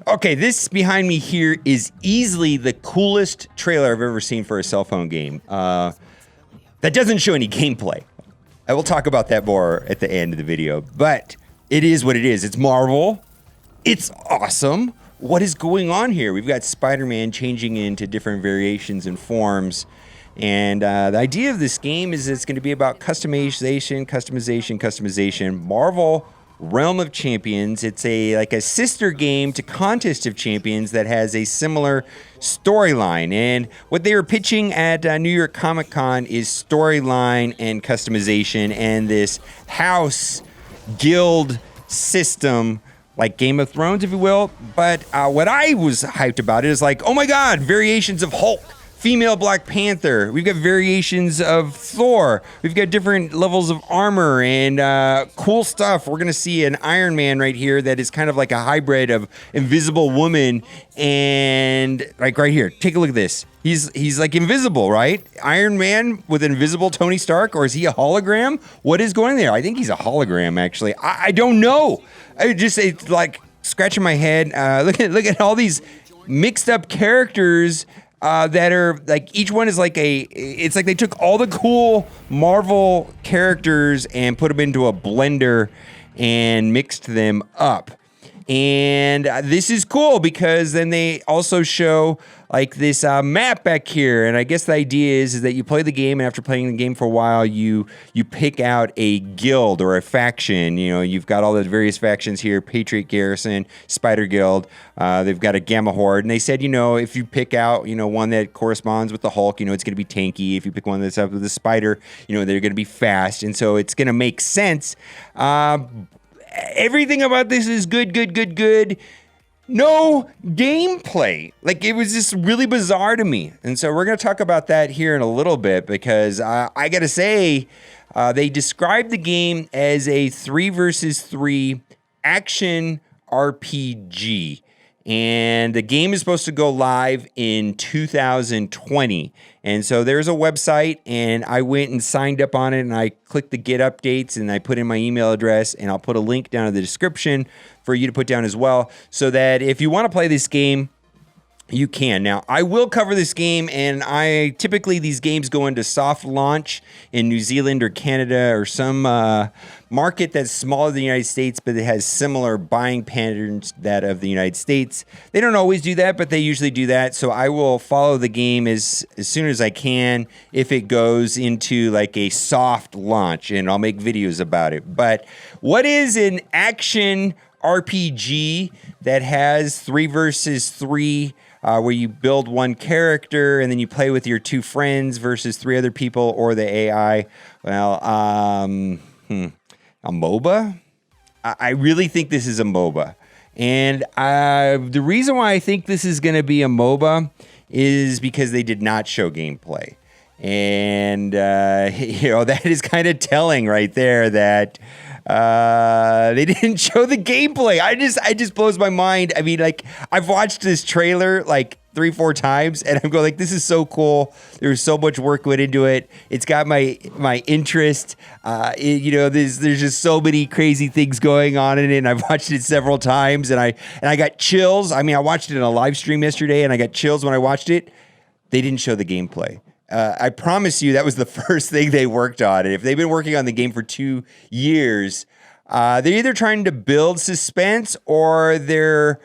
Okay, this behind me here is easily the coolest trailer I've ever seen for a cell phone game. That doesn't show any gameplay. I will talk about that more at the end of the video, but it is what it is. It's Marvel. It's awesome. What is going on here? We've got Spider-Man changing into different variations and forms. And the idea of this game is it's going to be about customization. Marvel Realm of Champions. It's like a sister game to Contest of Champions that has a similar storyline. And what they were pitching at New York Comic Con is storyline and customization and this house guild system, like Game of Thrones, if you will. But what I was hyped about it is like, oh my God, variations of Hulk. Female Black Panther. We've got variations of Thor. We've got different levels of armor and cool stuff. We're going to see an Iron Man right here that is kind of like a hybrid of Invisible Woman and like right here. Take a look at this. He's like invisible, right? Iron Man with invisible Tony Stark, or is he a hologram? What is going there? I think he's a hologram, actually. I don't know. It's like scratching my head. Look at all these mixed up characters. That are like, each one is like it's like they took all the cool Marvel characters and put them into a blender and mixed them up. And this is cool because then they also show like this map back here. And I guess the idea is that you play the game, and after playing the game for a while, you pick out a guild or a faction. You know, you've got all the various factions here: Patriot Garrison, Spider Guild. They've got a Gamma Horde. And they said, if you pick out, one that corresponds with the Hulk, it's going to be tanky. If you pick one that's up with the Spider, they're going to be fast. And so it's going to make sense. Everything about this is good. No gameplay. Like, it was just really bizarre to me. And so we're going to talk about that here in a little bit because I got to say, they described the game as a 3 versus 3 action RPG. And the game is supposed to go live in 2020. And so there's a website, and I went and signed up on it, and I clicked the get updates, and I put in my email address, and I'll put a link down in the description for you to put down as well, so that if you want to play this game, you can. Now, I will cover this game, and typically these games go into soft launch in New Zealand or Canada or some market that's smaller than the United States, but it has similar buying patterns that of the United States. They don't always do that, but they usually do that. So I will follow the game as soon as I can if it goes into like a soft launch, and I'll make videos about it. But what is an action RPG that has 3 versus 3 where you build one character and then you play with your 2 friends versus 3 other people or the AI? Well, a MOBA? I really think this is a MOBA. And the reason why I think this is going to be a MOBA is because they did not show gameplay. And, that is kind of telling right there that they didn't show the gameplay. I just blows my mind. I mean, like, I've watched this trailer like 3-4 times, and I'm going like, this is so cool. There's so much work went into it. It's got my interest. There's just so many crazy things going on in it, and I've watched it several times, and I got chills. I mean, I watched it in a live stream yesterday, and I got chills when I watched it. They didn't show the gameplay. I promise you that was the first thing they worked on. And if they've been working on the game for 2 years, they're either trying to build suspense or they're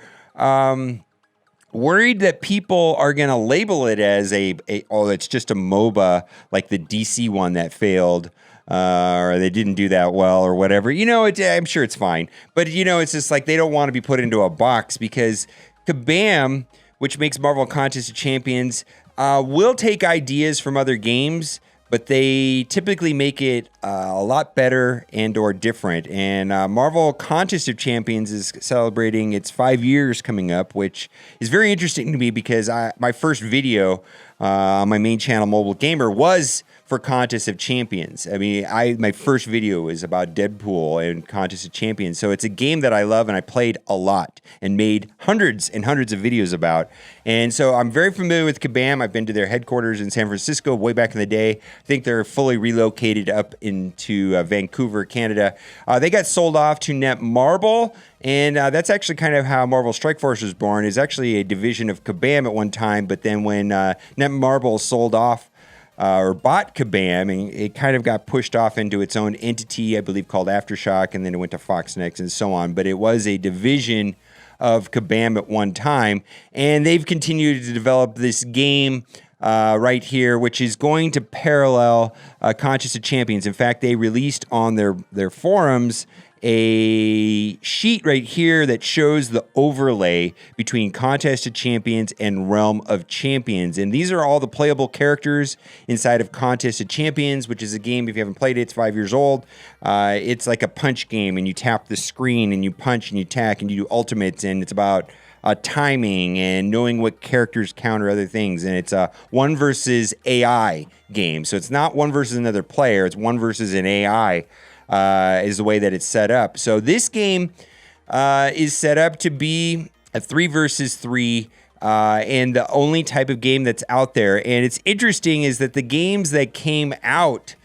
worried that people are going to label it as it's just a MOBA, like the DC one that failed, or they didn't do that well or whatever. I'm sure it's fine. But, it's just like they don't want to be put into a box because Kabam, which makes Marvel Contest of Champions, will take ideas from other games, but they typically make it a lot better and or different. And Marvel Contest of Champions is celebrating its 5 years coming up, which is very interesting to me because my first video on my main channel, Mobile Gamer, was for Contest of Champions. I mean, my first video was about Deadpool and Contest of Champions. So it's a game that I love and I played a lot and made hundreds and hundreds of videos about. And so I'm very familiar with Kabam. I've been to their headquarters in San Francisco way back in the day. I think they're fully relocated up into Vancouver, Canada. They got sold off to Netmarble. And that's actually kind of how Marvel Strike Force was born. It's actually a division of Kabam at one time, but then when Netmarble sold off or bought Kabam, and it kind of got pushed off into its own entity, I believe called Aftershock, and then it went to Fox Next and so on. But it was a division of Kabam at one time, and they've continued to develop this game right here, which is going to parallel Contest of Champions. In fact, they released on their forums a sheet right here that shows the overlay between Contest of Champions and Realm of Champions. And these are all the playable characters inside of Contest of Champions, which is a game, if you haven't played it, it's 5 years old. It's like a punch game, and you tap the screen, and you punch, and you attack, and you do ultimates, and it's about timing and knowing what characters counter other things. And it's a 1 versus AI game. So it's not 1 versus another player, it's 1 versus an AI. Is the way that it's set up. So this game is set up to be a 3 versus 3 and the only type of game that's out there. And it's interesting is that the games that came out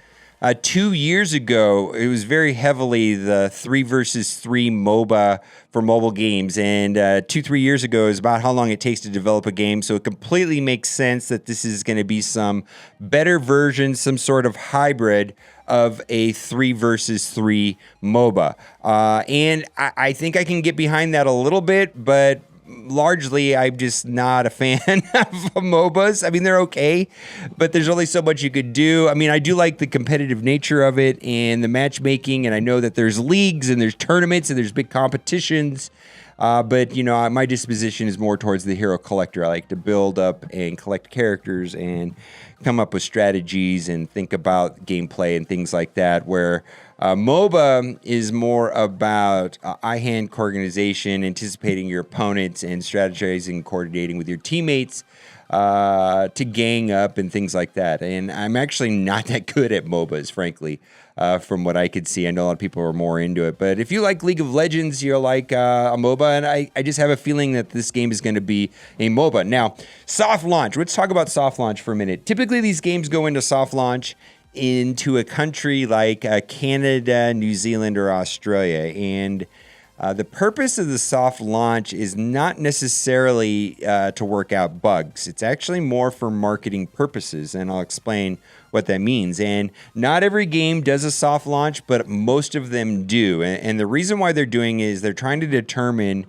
2 years ago, it was very heavily the 3 versus 3 MOBA for mobile games. And 2-3 years ago is about how long it takes to develop a game. So it completely makes sense that this is going to be some better version, some sort of hybrid of a 3 versus 3 MOBA. And I think I can get behind that a little bit, but largely I'm just not a fan of MOBAs. I mean, they're okay, but there's only so much you could do. I mean, I do like the competitive nature of it and the matchmaking, and I know that there's leagues and there's tournaments and there's big competitions. But, you know, my disposition is more towards the hero collector. I like to build up and collect characters and come up with strategies and think about gameplay and things like that, where MOBA is more about eye-hand coordination, anticipating your opponents, and strategizing and coordinating with your teammates to gang up and things like that. And I'm actually not that good at MOBAs, frankly, from what I could see. I know a lot of people are more into it. But if you like League of Legends, you're like a MOBA. And I just have a feeling that this game is going to be a MOBA. Now, soft launch. Let's talk about soft launch for a minute. Typically, these games go into soft launch into a country like Canada, New Zealand, or Australia. And the purpose of the soft launch is not necessarily to work out bugs. It's actually more for marketing purposes, and I'll explain what that means. And not every game does a soft launch, but most of them do. And the reason why they're doing is they're trying to determine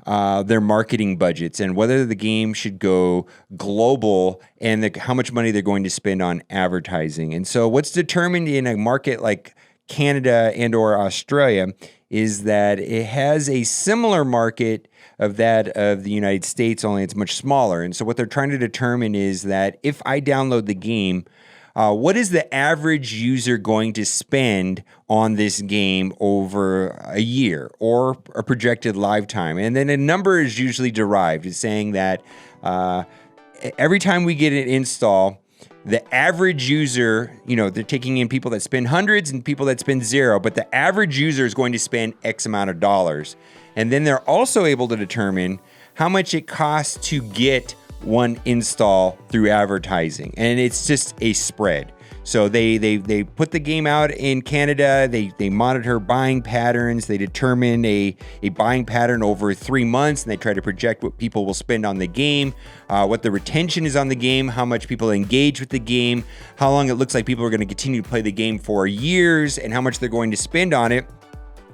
their marketing budgets and whether the game should go global and how much money they're going to spend on advertising. And so what's determined in a market like Canada and or Australia is that it has a similar market of that of the United States, only it's much smaller. And so what they're trying to determine is that if I download the game, what is the average user going to spend on this game over a year or a projected lifetime? And then a number is usually derived. It's saying that every time we get an install, the average user, you know, they're taking in people that spend hundreds and people that spend zero, but the average user is going to spend X amount of dollars. And then they're also able to determine how much it costs to get one install through advertising. And it's just a spread. So they put the game out in Canada, they monitor buying patterns, they determine a buying pattern over 3 months, and they try to project what people will spend on the game, what the retention is on the game, how much people engage with the game, how long it looks like people are going to continue to play the game for years, and how much they're going to spend on it.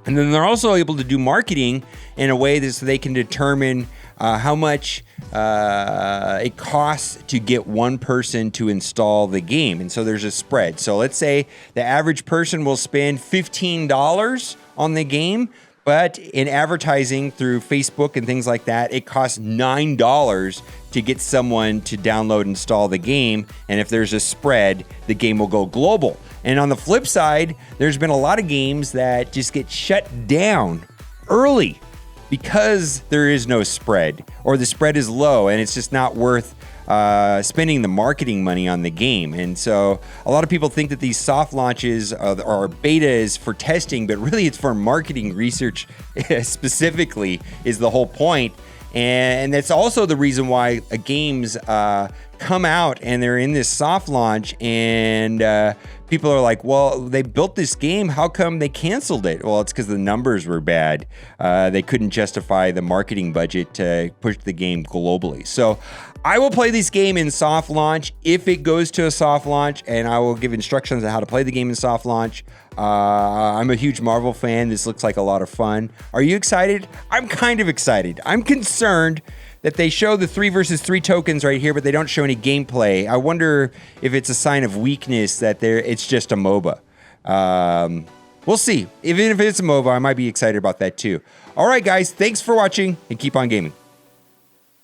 And then they're also able to do marketing in a way that so they can determine how much it costs to get one person to install the game. And so there's a spread. So let's say the average person will spend $15 on the game, but in advertising through Facebook and things like that, it costs $9 to get someone to download and install the game. And if there's a spread, the game will go global. And on the flip side, there's been a lot of games that just get shut down early because there is no spread, or the spread is low and it's just not worth spending the marketing money on the game. And so a lot of people think that these soft launches or betas for testing, but really it's for marketing research specifically is the whole point. And that's also the reason why games come out and they're in this soft launch and people are like, well, they built this game. How come they canceled it? Well, it's because the numbers were bad. They couldn't justify the marketing budget to push the game globally. So I will play this game in soft launch if it goes to a soft launch, and I will give instructions on how to play the game in soft launch. I'm a huge Marvel fan. This looks like a lot of fun. Are you excited? I'm kind of excited. I'm concerned that they show the 3 versus 3 tokens right here, but they don't show any gameplay. I wonder if it's a sign of weakness that it's just a MOBA. We'll see. Even if it's a MOBA, I might be excited about that too. All right, guys, thanks for watching and keep on gaming.